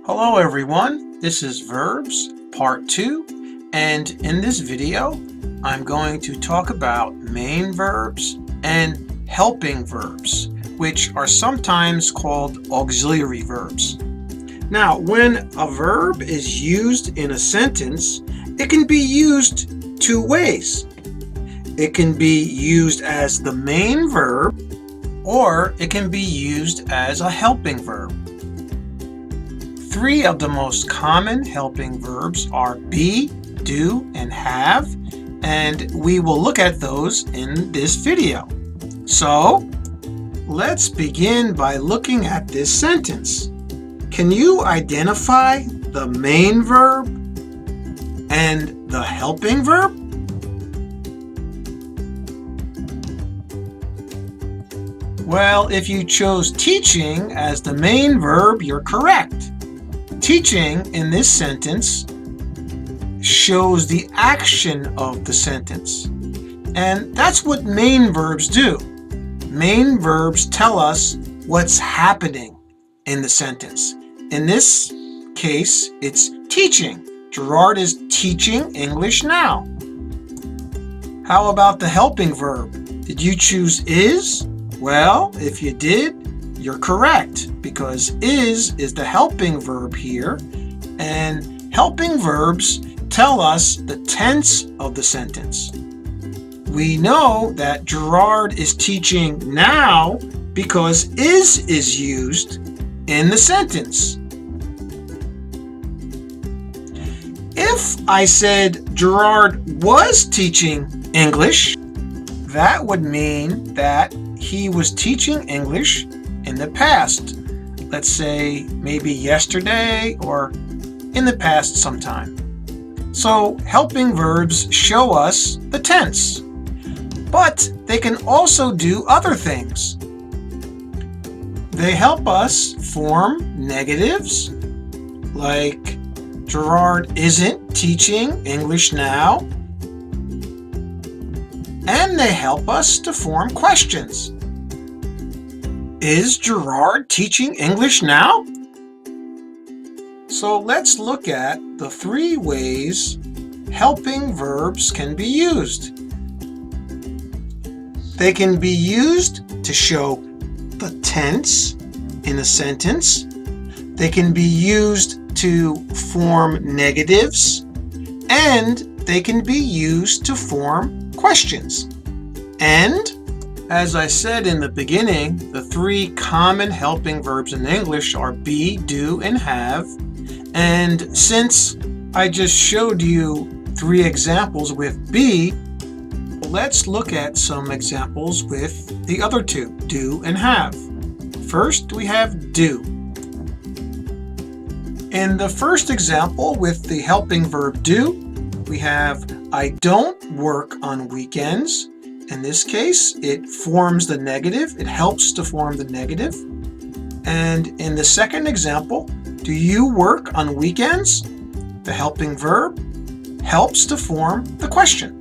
Hello everyone, this is Verbs Part 2, and in this video I'm going to talk about main verbs and helping verbs, which are sometimes called auxiliary verbs. Now, when a verb is used in a sentence, it can be used two ways. It can be used as the main verb, or it can be used as a helping verb. Three of the most common helping verbs are be, do, and have, and we will look at those in this video. So, let's begin by looking at this sentence. Can you identify the main verb and the helping verb? Well, if you chose teaching as the main verb, you're correct. Teaching in this sentence shows the action of the sentence. And that's what main verbs do. Main verbs tell us what's happening in the sentence. In this case, it's teaching. Gerard is teaching English now. How about the helping verb? Did you choose is? Well, if you did, you're correct, because is the helping verb here, and helping verbs tell us the tense of the sentence. We know that Gerard is teaching now because is used in the sentence. If I said Gerard was teaching English, that would mean that he was teaching English in the past. Let's say maybe yesterday or in the past sometime. So helping verbs show us the tense, but they can also do other things. They help us form negatives, like Gerard isn't teaching English now, and they help us to form questions. Is Gerard teaching English now? So let's look at the three ways helping verbs can be used. They can be used to show the tense in a sentence. They can be used to form negatives, and they can be used to form questions. And as I said in the beginning, the three common helping verbs in English are be, do, and have. And since I just showed you three examples with be, let's look at some examples with the other two, do and have. First, we have do. In the first example with the helping verb do, we have I don't work on weekends. In this case, it forms the negative. It helps to form the negative. And in the second example, do you work on weekends? The helping verb helps to form the question.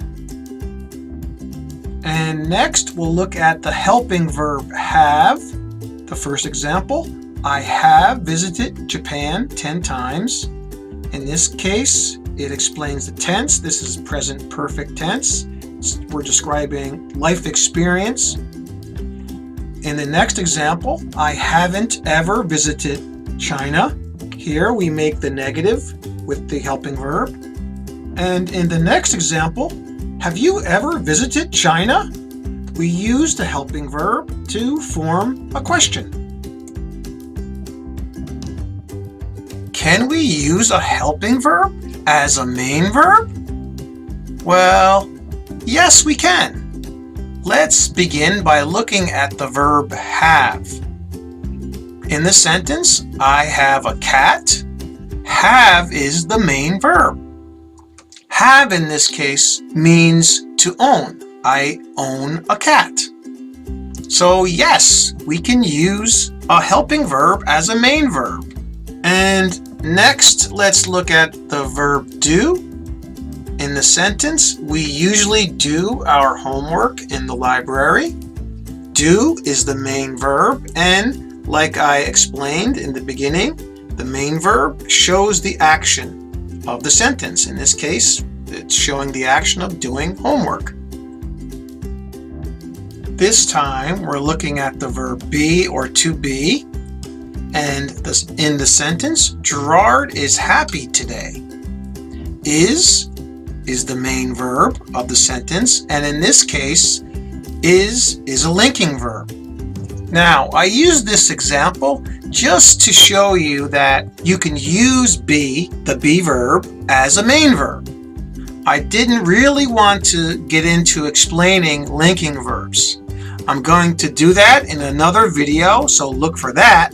And next, we'll look at the helping verb have. The first example, I have visited Japan 10 times. In this case, it explains the tense. This is present perfect tense. We're describing life experience. In the next example, I haven't ever visited China. Here we make the negative with the helping verb. And in the next example, have you ever visited China? We use the helping verb to form a question. Can we use a helping verb as a main verb? Well, yes, we can. Let's begin by looking at the verb have. In the sentence, I have a cat. Have is the main verb. Have in this case means to own. I own a cat. So yes, we can use a helping verb as a main verb. And next, let's look at the verb do. In the sentence, we usually do our homework in the library. Do is the main verb, and like I explained in the beginning, The main verb shows the action of the sentence. In this case, it's showing the action of doing homework. This time, we're looking at the verb be or to be. And in the sentence, Gerard is happy today. Is the main verb of the sentence. And in this case, is a linking verb. Now, I use this example just to show you that you can use be, the be verb, as a main verb. I didn't really want to get into explaining linking verbs. I'm going to do that in another video, so look for that.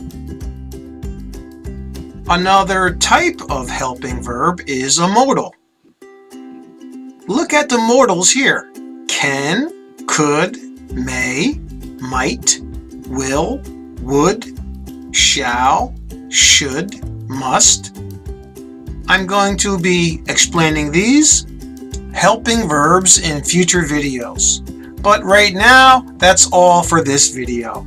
Another type of helping verb is a modal. Look at the modals here. Can, could, may, might, will, would, shall, should, must. I'm going to be explaining these helping verbs in future videos. But right now, that's all for this video.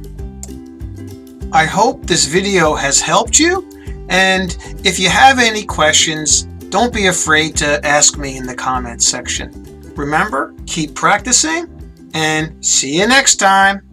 I hope this video has helped you, and if you have any questions, don't be afraid to ask me in the comments section. Remember, keep practicing, and see you next time.